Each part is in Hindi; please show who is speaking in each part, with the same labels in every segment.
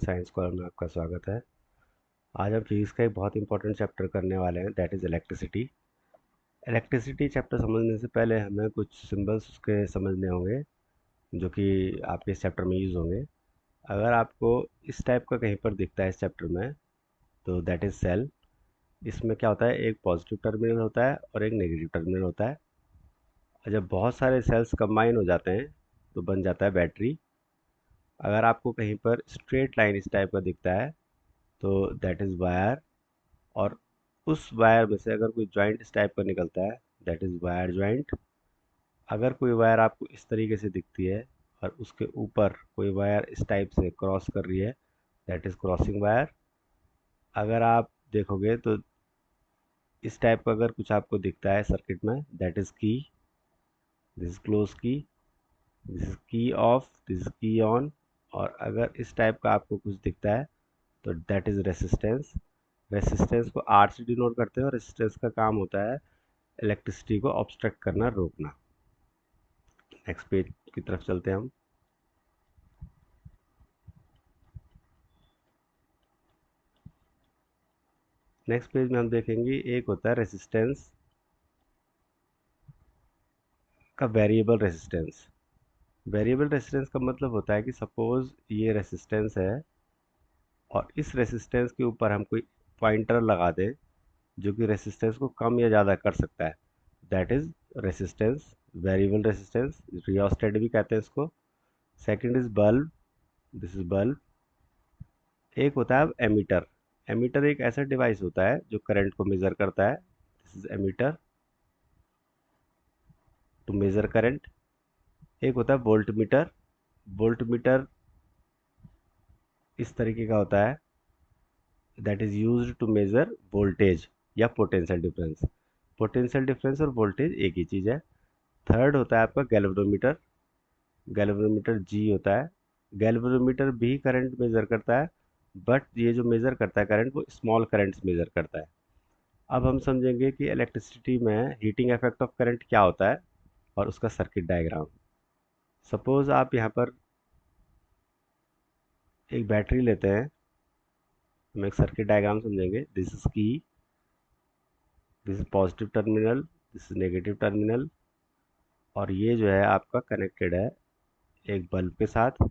Speaker 1: साइंस कॉलम में आपका स्वागत है। आज हम फिजिक्स का एक बहुत इंपॉर्टेंट चैप्टर करने वाले हैं, that is electricity. Electricity chapter समझने से पहले हमें कुछ सिंबल्स उसके समझने होंगे जो कि आपके इस चैप्टर में यूज़ होंगे। अगर आपको इस टाइप का कहीं पर दिखता है इस चैप्टर में, तो दैट इज़ सेल। इसमें क्या होता है, एक पॉजिटिव टर्मिनल होता है और एक नेगेटिव टर्मिनल होता है। और जब बहुत सारे सेल्स कंबाइन हो जाते हैं तो बन जाता है बैटरी। अगर आपको कहीं पर स्ट्रेट लाइन इस टाइप का दिखता है तो दैट इज़ वायर। और उस वायर में से अगर कोई जॉइंट इस टाइप का निकलता है, दैट इज़ वायर जॉइंट। अगर कोई वायर आपको इस तरीके से दिखती है और उसके ऊपर कोई वायर इस टाइप से क्रॉस कर रही है, दैट इज़ क्रॉसिंग वायर। अगर आप देखोगे तो इस टाइप का अगर कुछ आपको दिखता है सर्किट में, दैट इज़ की, दिस इज क्लोज की, दिस इज की ऑफ, दिस इज की ऑन। और अगर इस टाइप का आपको कुछ दिखता है तो दैट इज़ रेसिस्टेंस। रेसिस्टेंस को आर से डिनोट करते हैं और रेसिस्टेंस का काम होता है इलेक्ट्रिसिटी को ऑब्स्ट्रक्ट करना, रोकना। नेक्स्ट पेज की तरफ चलते हैं हम। नेक्स्ट पेज में हम देखेंगे एक होता है रेसिस्टेंस का वेरिएबल रेसिस्टेंस। वेरिएबल रेसिस्टेंस का मतलब होता है कि सपोज ये रेसिस्टेंस है और इस रेसिस्टेंस के ऊपर हम कोई पॉइंटर लगा दें जो कि रेसिस्टेंस को कम या ज़्यादा कर सकता है, that is resistance, variable resistance. Rheostat भी कहते हैं इसको। Second is bulb, this is bulb. एक होता है अब एमीटर। एमीटर एक ऐसा डिवाइस होता है जो करंट को मेज़र करता है, this is ammeter, to measure current. एक होता है वोल्ट मीटर। वोल्ट मीटर इस तरीके का होता है, that is used to measure voltage या पोटेंशियल डिफरेंस। पोटेंशियल डिफरेंस और वोल्टेज एक ही चीज़ है। थर्ड होता है आपका गैल्वेनोमीटर। गैल्वेनोमीटर जी होता है। गैल्वेनोमीटर भी करंट मेज़र करता है, बट ये जो मेज़र करता है करंट, वो स्मॉल करंट्स मेज़र करता है। अब हम समझेंगे कि इलेक्ट्रिसिटी में हीटिंग इफेक्ट ऑफ करंट क्या होता है और उसका सर्किट डायग्राम। सपोज आप यहाँ पर एक बैटरी लेते हैं, हम एक सर्किट डायग्राम समझेंगे। दिस इज की, this is positive terminal, this is negative terminal. और ये जो है आपका कनेक्टेड है एक बल्ब के साथ।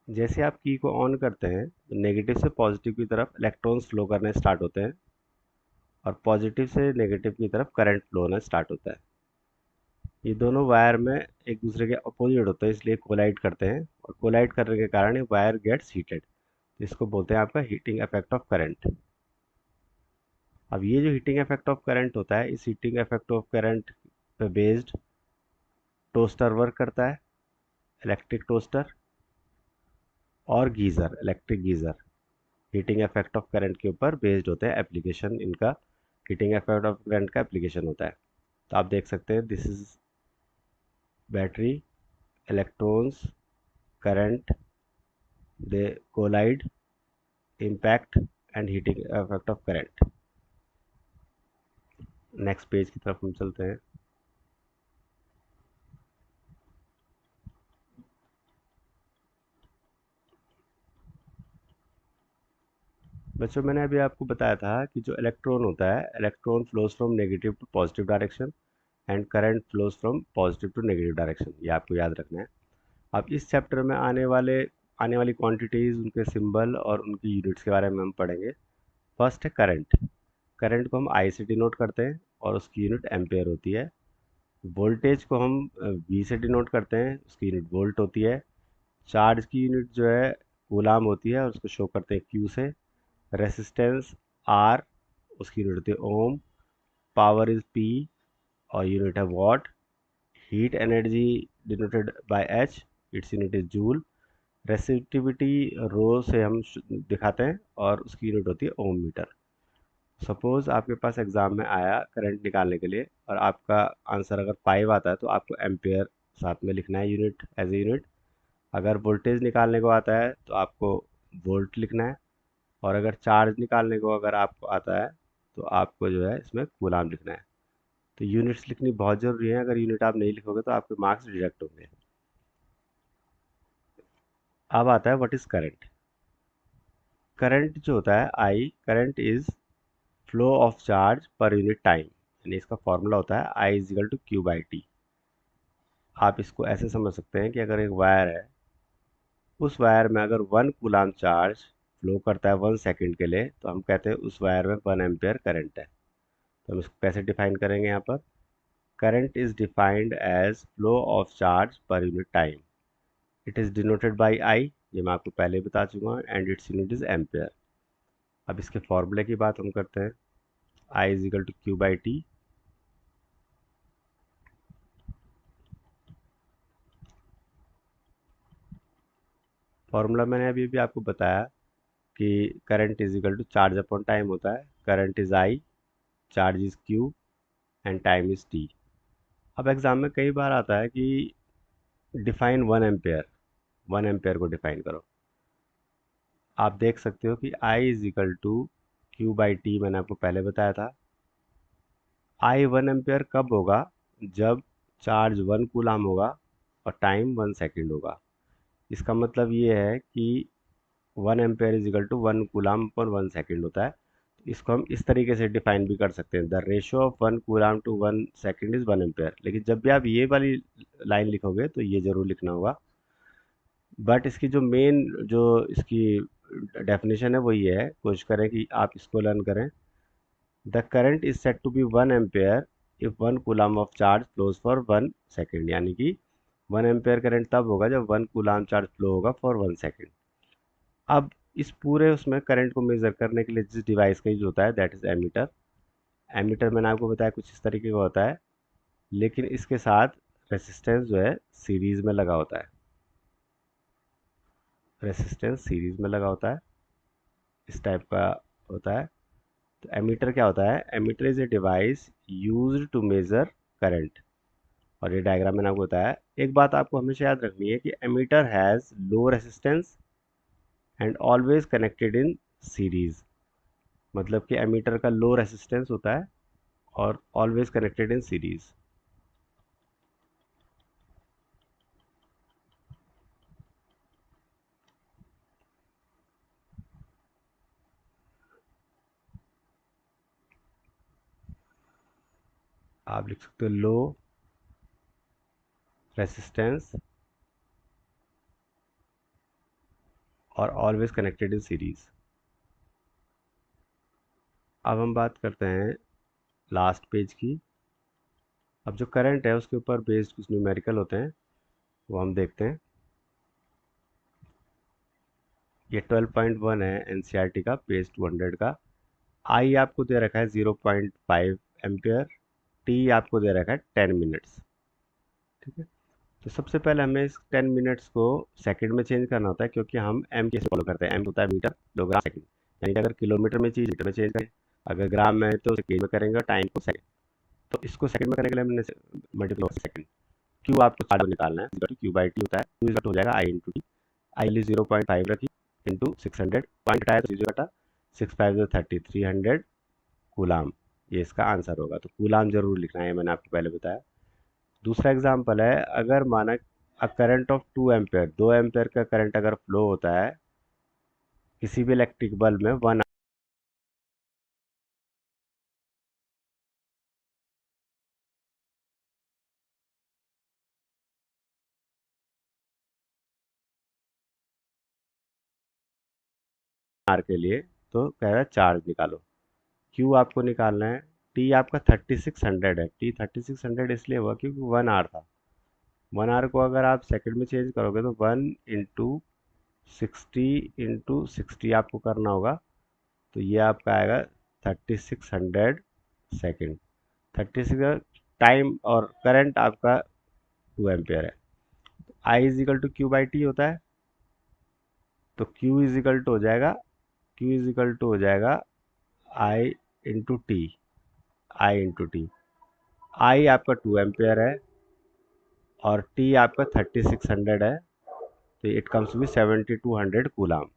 Speaker 1: जैसे आप की को ऑन करते हैं तो नेगेटिव से पॉजिटिव की तरफ इलेक्ट्रॉन्स फ्लो करने स्टार्ट होते हैं और पॉजिटिव से नेगेटिव की तरफ करंट फ्लो होना स्टार्ट होता है। ये दोनों वायर में एक दूसरे के अपोजिट होते हैं, इसलिए कोलाइड करते हैं और कोलाइड करने के कारण ये वायर गेट्स हीटेड। इसको बोलते हैं आपका हीटिंग इफेक्ट ऑफ करंट। अब ये जो हीटिंग इफेक्ट ऑफ करंट होता है, इस हीटिंग इफेक्ट ऑफ करंट पे बेस्ड टोस्टर वर्क करता है, इलेक्ट्रिक टोस्टर, और geyser, electric geyser. Heating effect of current के ऊपर बेस्ड होते हैं एप्लीकेशन इनका। हीटिंग इफेक्ट ऑफ करंट का एप्लीकेशन होता है। तो आप देख सकते हैं this is battery, electrons, current, they collide, impact and heating effect of current. Next page की तरफ हम चलते हैं। बच्चों, मैंने अभी आपको बताया था कि जो इलेक्ट्रॉन होता है, electron flows from negative to positive direction and current flows from positive to negative direction. ये आपको याद रखना है। अब इस चैप्टर में आने वाली क्वांटिटीज़, उनके सिंबल और उनकी यूनिट्स के बारे में हम पढ़ेंगे। फर्स्ट है करंट। करंट को हम आई से डिनोट करते हैं और उसकी यूनिट एम्पेयर होती है। वोल्टेज को हम वी से डिनोट करते हैं, उसकी यूनिट वोल्ट होती है। चार्ज की यूनिट जो है कूलाम होती है और उसको शो करते हैं क्यू से। रेसिस्टेंस आर, उसकी यूनिट होती है ओम। पावर इज पी और यूनिट है watt. Heat energy denoted by H, its unit is joule. Resistivity rho से हम दिखाते हैं और उसकी यूनिट होती है ओम मीटर। सपोज आपके पास एग्जाम में आया करंट निकालने के लिए और आपका आंसर अगर 5 आता है तो आपको एम्पेयर साथ में लिखना है, यूनिट एज ए यूनिट। अगर वोल्टेज निकालने को आता है तो आपको वोल्ट लिखना है। और अगर चार्ज निकालने को अगर आपको आता है तो आपको जो है इसमें कूलाम लिखना है। तो यूनिट्स लिखनी बहुत ज़रूरी है। अगर यूनिट आप नहीं लिखोगे तो आपके मार्क्स डिडक्ट होंगे। अब आता है व्हाट इज करंट। करंट जो होता है I, current is flow of charge per unit time, यानी इसका फॉर्मूला होता है I is equal to Q by T. आप इसको ऐसे समझ सकते हैं कि अगर एक वायर है, उस वायर में अगर 1 कूलाम चार्ज फ्लो करता है 1 सेकेंड के लिए, तो हम कहते हैं उस वायर में 1 एम्पियर करंट है। तो हम इसको कैसे डिफाइन करेंगे? यहाँ पर current is defined as flow of charge per unit time. It is denoted by I, ये मैं आपको पहले बता चुका हूँ, and its unit is ampere. अब इसके फॉर्मूले की बात हम करते हैं। I is equal to Q by T. Formula मैंने अभी भी आपको बताया कि current is equal to charge upon time होता है। Current is I, charge is Q, and time is T. अब एग्जाम में कई बार आता है कि डिफाइन 1 एम्पेयर, 1 एम्पेयर को डिफाइन करो। आप देख सकते हो कि I is equal to Q by T, मैंने आपको पहले बताया था। आई 1 एम्पेयर कब होगा? जब चार्ज 1 कूलाम होगा और टाइम 1 सेकेंड होगा। इसका मतलब ये है कि 1 ampere is equal to 1 coulomb per 1 second होता है। इसको हम इस तरीके से डिफाइन भी कर सकते हैं, the ratio of 1 coulomb to 1 second is 1 ampere. लेकिन जब भी आप ये वाली लाइन लिखोगे तो ये जरूर लिखना होगा। बट इसकी जो मेन जो इसकी डेफिनेशन है वो ये है, कोशिश करें कि आप इसको लर्न करें। The current is set to be 1 ampere if 1 coulomb of charge flows for 1 second, यानी कि 1 एम्पेयर करंट तब होगा जब 1 कूलाम चार्ज फ्लो होगा फॉर 1 सेकेंड। अब इस पूरे उसमें करंट को मेजर करने के लिए जिस डिवाइस का यूज होता है दैट इज एमीटर। एमीटर मैंने आपको बताया कुछ इस तरीके का होता है, लेकिन इसके साथ रेसिस्टेंस जो है सीरीज में लगा होता है। रेसिस्टेंस सीरीज में लगा होता है, इस टाइप का होता है। तो एमीटर क्या होता है? Ammeter is a device used to measure current. और ये डायग्राम मैंने आपको बताया। एक बात आपको हमेशा याद रखनी है कि ammeter has low resistance and always connected in series. मतलब कि एमीटर का लो रेसिस्टेंस होता है और ऑलवेज कनेक्टेड इन सीरीज। आप लिख सकते हो लो रेसिस्टेंस और ऑलवेज कनेक्टेड इन सीरीज। अब हम बात करते हैं लास्ट पेज की। अब जो करंट है उसके ऊपर बेस्ड कुछ न्यूमेरिकल होते हैं, वो हम देखते हैं। ये 12.1 है एनसीईआरटी का, पेज 200 का। आई आपको दे रखा है 0.5 एम्पियर, टी आपको दे रखा है 10 मिनट्स। ठीक है, तो सबसे पहले हमें इस 10 मिनट्स को सेकंड में चेंज करना होता है, क्योंकि हम एम कैसे फॉलो करते हैं? एम होता है मीटर किलोग्राम सेकंड, यानी कि अगर किलोमीटर में चीज मीटर में चेंज करें, अगर ग्राम में है तो केज में करेंगे, टाइम को सेकंड। तो इसको सेकंड में करने के लिए हमने मल्टीप्लाई सेकंड। क्यू आपको चार्ज निकालना है, क्यू बाई टी होता है, क्यू हो जाएगा आई इंटू टी। आई 0.5 रखी इंटू 600, पॉइंट हटाया तो 0 घटा, 6×5 = 30, 300 कूलाम। ये इसका आंसर होगा। तो कूलाम जरूर लिखना है, मैंने आपको पहले बताया। दूसरा एग्जांपल है, अगर माना a current of 2 ampere, 2 ampere का करंट अगर फ्लो होता है किसी भी इलेक्ट्रिक बल्ब में 1 आवर के लिए, तो कह रहा है चार्ज निकालो। क्यू आपको निकालना है। टी आपका 3600 है। टी 3600 इसलिए हुआ क्योंकि 1 आवर था। 1 आवर को अगर आप सेकंड में चेंज करोगे तो 1 × 60 × 60 आपको करना होगा। तो ये आपका आएगा 3600 सेकेंड। 36 टाइम और करंट आपका 2 एम्पेयर है। I is equal to Q by T होता है। तो क्यू इज इक्वल टू हो जाएगा, क्यू इज इक्वल टू हो जाएगा आई इंटू टी। आई इंटू टी, आई आपका 2 एम्पेयर है और टी आपका 3600 है, तो it comes to be 7200 coulomb.